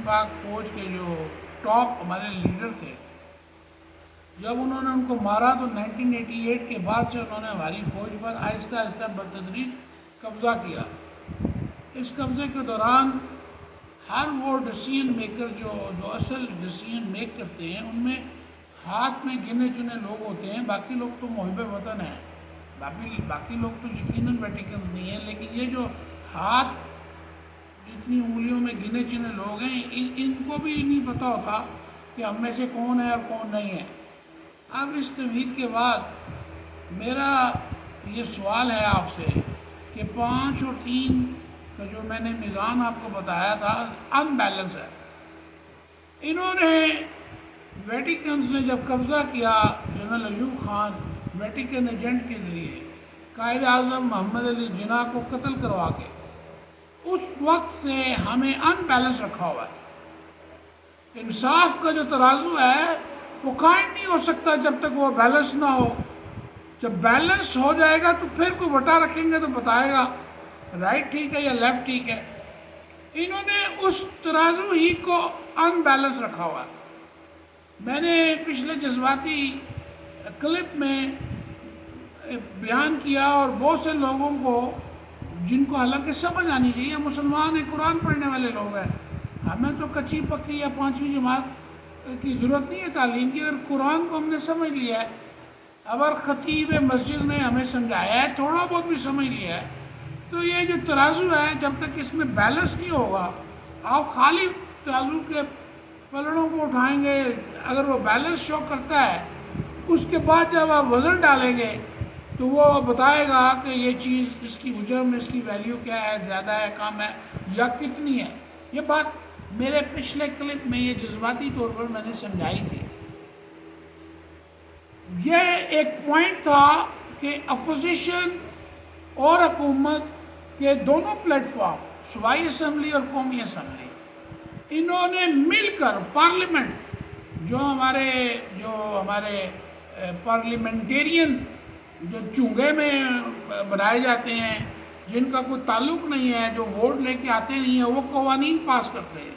پاک فوج کے جو ٹاپ ہمارے لیڈر تھے، جب انہوں نے ان کو مارا تو 1988 کے بعد سے انہوں نے ہماری فوج پر آہستہ آہستہ بتدریج قبضہ کیا۔ اس قبضے کے دوران ہر وہ ڈیسیژن میکر جو اصل ڈیسیژن میک کرتے ہیں، ان میں ہاتھ میں گنے چنے لوگ ہوتے ہیں، باقی لوگ تو محب وطن ہیں، باقی لوگ تو یقیناً ویٹیکن نہیں ہیں، لیکن یہ جو ہاتھ جتنی انگلیوں میں گنے چنے لوگ ہیں، ان کو بھی نہیں پتہ ہوتا کہ ہم میں سے کون ہے اور کون نہیں ہے۔ اب اس تمہید کے بعد میرا یہ سوال ہے آپ سے کہ 5 اور 3 کا جو میں نے میزان آپ کو بتایا تھا ان بیلنس ہے۔ انہوں نے ویٹیکنز نے جب قبضہ کیا، general Ayub Khan Vatican agent کے ذریعے قائد اعظم محمد علی جناح کو قتل کروا کے، اس وقت سے ہمیں ان بیلنس رکھا ہوا ہے۔ انصاف کا جو ترازو ہے وہ قائم نہیں ہو سکتا جب تک وہ بیلنس نہ ہو۔ جب بیلنس ہو جائے گا تو پھر کوئی وٹا رکھیں گے تو بتائے گا رائٹ ٹھیک ہے یا لیفٹ ٹھیک ہے۔ انہوں نے اس ترازو ہی کو ان بیلنس رکھا ہوا ہے۔ میں نے پچھلے جذباتی کلپ میں بیان کیا، اور بہت سے لوگوں کو جن کو حالانکہ سمجھ آنی چاہیے، مسلمان ہیں، قرآن پڑھنے والے لوگ ہیں، ہمیں تو کچی پکی یا 5ویں جماعت کی ضرورت نہیں ہے تعلیم کی، اگر قرآن کو ہم نے سمجھ لیا ہے، اگر خطیب مسجد نے ہمیں سمجھایا ہے، تھوڑا بہت بھی سمجھ لیا ہے، تو یہ جو ترازو ہے جب تک اس میں بیلنس نہیں ہوگا، آپ خالی ترازو کے پلڑوں کو اٹھائیں گے، اگر وہ بیلنس شو کرتا ہے، اس کے بعد جب آپ وزن ڈالیں گے تو وہ بتائے گا کہ یہ چیز، اس کی حجم، اس کی ویلیو کیا ہے، زیادہ ہے، کم ہے یا کتنی ہے۔ یہ بات میرے پچھلے کلپ میں یہ جذباتی طور پر میں نے سمجھائی تھی۔ یہ ایک پوائنٹ تھا کہ اپوزیشن اور حکومت کے دونوں پلیٹ فارم، صوبائی اسمبلی اور قومی اسمبلی، انہوں نے مل کر پارلیمنٹ، جو ہمارے پارلیمنٹیرین جو چونگے میں بنائے جاتے ہیں، جن کا کوئی تعلق نہیں ہے، جو ووٹ لے کے آتے نہیں ہیں، وہ قوانین پاس کرتے ہیں۔